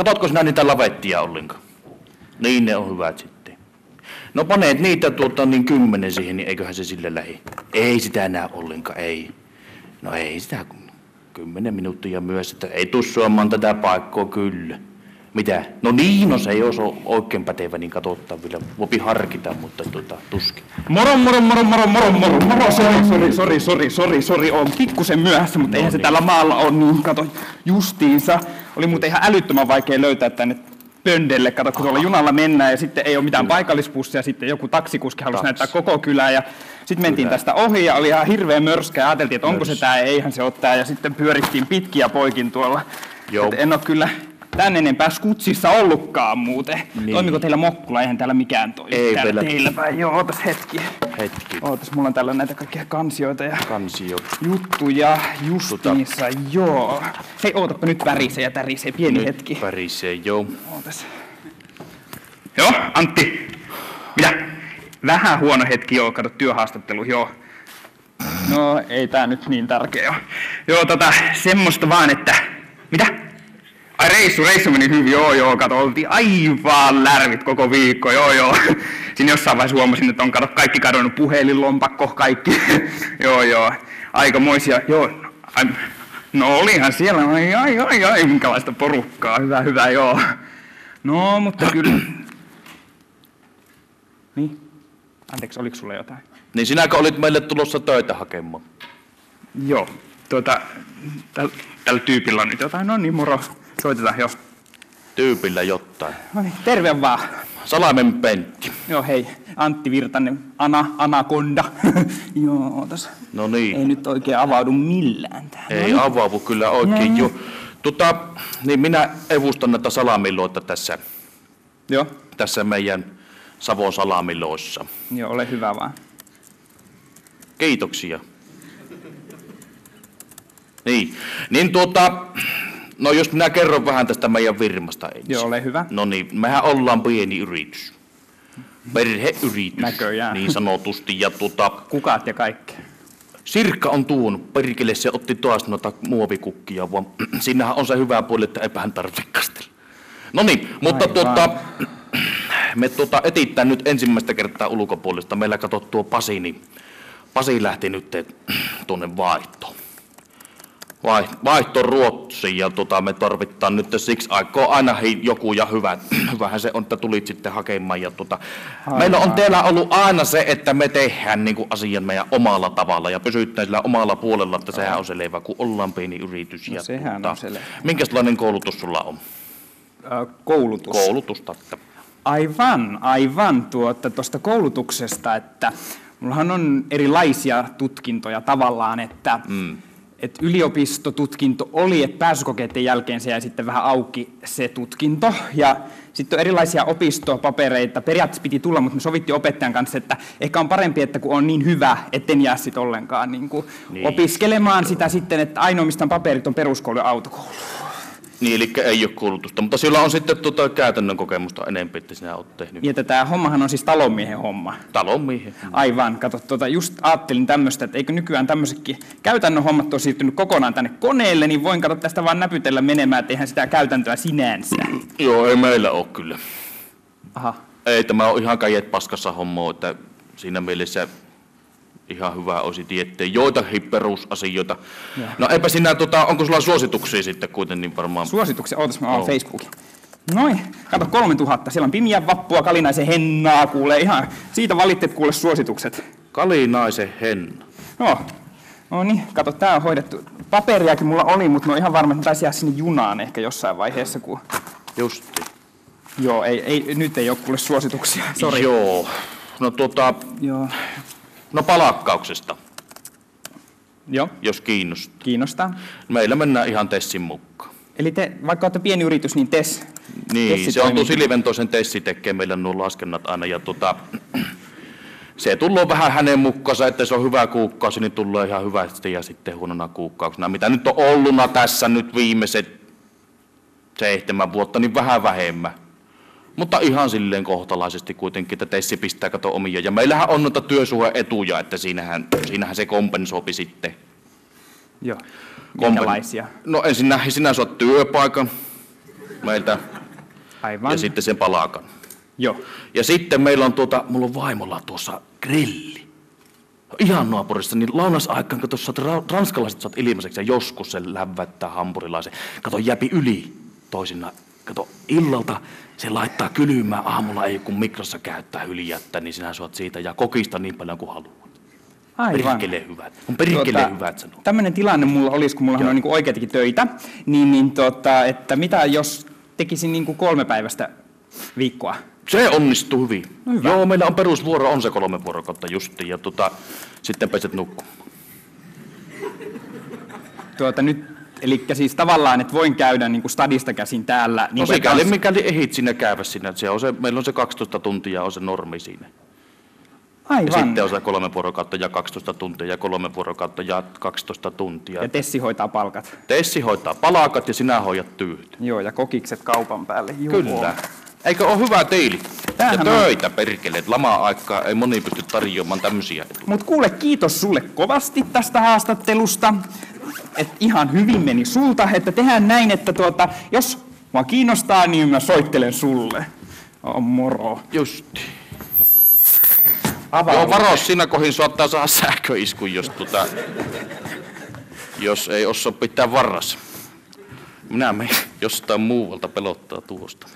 Otatko sinä niitä lavettia ollenkaan? Niin ne on hyvät sitten. No paneet niitä niin 10 siihen, niin eiköhän se sille lähi. Ei sitä näe ollenkaan, ei. No ei sitä 10 minuuttia myös, että ei tuu suomaan tätä paikkoa kyllä. Mitä? No niin, no se ei olisi oikein pätevä, niin katsotaan vielä. Voipi harkita, mutta tuskin. Moro. Sori. Oon pikkusen myöhässä, mutta eihän se täällä maalla ole niin, kato, justiinsa. Oli muuten ihan älyttömän vaikea löytää tänne pöndelle, kato, kun tuolla junalla mennään ja sitten ei ole mitään paikallispussia, sitten joku taksikuski halusi näyttää koko kylää ja sitten mentiin tästä ohi ja oli ihan hirveä mörskä ja ajateltiin, että onko se tää, eihän se ole tää ja sitten pyörittiin pitkiä poikin tuolla. En ole kyllä tän enempää skutsissa ollutkaan muuten. Niin. Toimiko teillä Mokkula? Eihän täällä mikään toimi. Ei täällä teillä päin. Joo, ootas hetki. Ootas, mulla on täällä näitä kaikkia kansioita ja juttuja justiinsa. Joo. Hei, ootappa nyt värisee ja tärisee. Pieni nyt hetki. Värisee, joo. Ootas. Joo, Antti. Mitä? Vähän huono hetki, joo. Kato, työhaastattelu, joo. No, ei tää nyt niin tärkeä ole. Joo, semmoista vaan, että... Mitä? Ai reissu meni hyvin, joo, kato, oltiin aivan lärvit koko viikko, joo. Siinä jossain vaiheessa huomasin, että on kato kaikki kadonnut, puhelinlompakko, kaikki, joo, aikamoisia, joo. No olihan siellä, ai, minkälaista porukkaa, hyvä, joo. No, mutta kyllä. Niin, anteeksi, oliko sulla jotain? Niin sinäkö olit meille tulossa töitä hakemaan? Joo, tällä tyypillä on nyt jotain, no niin, moro. Soitetaan, joo. Tyypillä jotain. No niin, terve vaan. Salaimen Pentti. Joo, hei. Antti Virtanen, Anaconda. Joo, ootas. No niin. Ei nyt oikein avaudu millään täällä. Ei avaudu kyllä oikein, joo. Niin minä evustan näitä salamiloita tässä. Joo. Tässä meidän Savon salamiloissa. Joo, ole hyvä vaan. Kiitoksia. Niin no jos minä kerron vähän tästä meidän firmasta ensin. Joo, ole hyvä. No niin, mehän ollaan pieni yritys. Perheyritys. Näköjään. Niin sanotusti. Ja Kukat ja kaikki. Sirkka on tuonut, perkele se otti taas noita muovikukkia, vaan siinähän on se hyvä puoli, että eipä hän tarvitse kastella. No niin, mutta me etittää nyt ensimmäistä kertaa ulkopuolesta. Meillä kato tuo Pasi, niin Pasi lähti nyt tuonne vaihtoon. Vaihto Ruotsiin ja me tarvitaan nyt siksi aikaa aina joku ja hyvähän se on, että tulit sitten hakemaan ja meillä on teillä ollut aina se, että me tehdään niinku asian meidän omalla tavalla ja pysytään sillä omalla puolella, että sehän on selvä, kun ollaan pieni yritys. No, ja sehän on selvä. Minkälainen koulutus sulla on? Koulutus. Koulutusta. Aivan tuosta koulutuksesta, että mullahan on erilaisia tutkintoja tavallaan, että että yliopistotutkinto oli, että pääsykokeiden jälkeen se jäi sitten vähän auki se tutkinto. Ja sitten on erilaisia opistopapereita. Periaatteessa piti tulla, mutta me sovittiin opettajan kanssa, että ehkä on parempi, että kun on niin hyvä, etten jää sitten ollenkaan niin opiskelemaan sitä sitten, että ainoa mistä on paperit on peruskoulu ja autokoulu. Niin, eli ei ole koulutusta, mutta sillä on sitten käytännön kokemusta enemmän, että sinä olet tehnyt. Ja tämä hommahan on siis talonmiehen homma. Talonmiehen. Aivan, kato, just ajattelin tämmöistä, että eikö nykyään tämmöisetkin käytännön hommat ole siirtynyt kokonaan tänne koneelle, niin voin tästä vaan näpytellä menemään, että eihän sitä käytäntöä sinänsä. Joo, ei meillä ole kyllä. Aha. Ei, tämä on ihan kajet paskassa hommaa, että siinä mielessä ihan hyvä olisi tietää joitakin perusasioita. Ja. No eipä sinä, onko sulla suosituksia sitten kuitenkin niin varmaan? Suosituksia? Ootas, mä oon Facebookin. Noin, kato 3000, siellä on Pimiän vappua, Kalinaisen Hennaa, kuule ihan, siitä valittet kuule suositukset. Kalinaisen Henna. No niin, kato, tää on hoidettu. Paperiakin mulla oli, mutta mä oon ihan varma, että mä taisin jää sinne junaan ehkä jossain vaiheessa, kun... Justi. Joo, nyt ei oo kuule suosituksia, sori. Joo, no Joo. No palakkauksesta. Joo. Jos kiinnostaa. Kiinnostaa. Meillä mennään ihan Tessin mukaan. Eli vaikka olette pieni yritys, niin Niin, se on tuo Siliventoisen Tessi tekee meillä nuo laskennat aina ja se tulee vähän hänen mukaansa, että se on hyvä kuukausi, niin tulee ihan hyvästi ja sitten huonona kuukausina. Mitä nyt on olluna tässä nyt viimeiset 7 vuotta, niin vähän vähemmän. Mutta ihan silleen kohtalaisesti kuitenkin, että Tessi pistää kato omia. Ja meillähän on noita työsuhdeetuja, että siinähän se kompensoipi sitten. Joo. Minkälaisia? No ensinnäkin sinä saat työpaikan meiltä Aivan. Ja sitten sen palakan. Joo. Ja sitten meillä on mulla on vaimolla tuossa grilli. Ihan naapurissa, niin lounasaikaan, kun tuossa ranskalaiset saat ilmaiseksi ja joskus se lämmättää hampurilaisen. Kato, jäpi yli toisinaan. Kato, illalta se laittaa kylmää, aamulla ei kun mikrossa käyttää hyljättä, niin sinä saat siitä ja kokista niin paljon kuin haluat. Aivan. Perkele hyvät. On perkele hyvät sanoo. Tämmöinen tilanne mulla olisi, kun mulla on niin oikeitakin töitä, että mitä jos tekisin niin 3 päivästä viikkoa? Se onnistuu hyvin. No hyvä. Joo, meillä on perusvuoro, on se 3 vuorokautta justiin, ja sitten peset nukkumaan. Nyt, eli siis tavallaan, että voin käydä niin stadista käsin täällä. No sikäli, mikäli ehit sinne käydä sinne. Meillä on se 12 tuntia, on se normi siinä. Aivan. Ja sitten on se 3 vuorokautta ja 12 tuntia ja 3 vuorokautta ja 12 tuntia. Ja Tessi hoitaa palkat. Tessi hoitaa palakat ja sinä hoidat työt. Joo, ja kokikset kaupan päälle. Joo. Kyllä. Eikö ole hyvä teili? Tämähän ja töitä perkele. Lama-aikaa ei moni pysty tarjoamaan tämmöisiä etuja. Mut kuule, kiitos sulle kovasti tästä haastattelusta. Et ihan hyvin meni sulta, että tehdään näin, että jos mua kiinnostaa, niin mä soittelen sulle. Moro. Justi. Joo, varos, siinä kohin saattaa saada sähköiskun, jos ei osaa pitää varrassa. Minä menen jostain muualta pelottaa tuosta.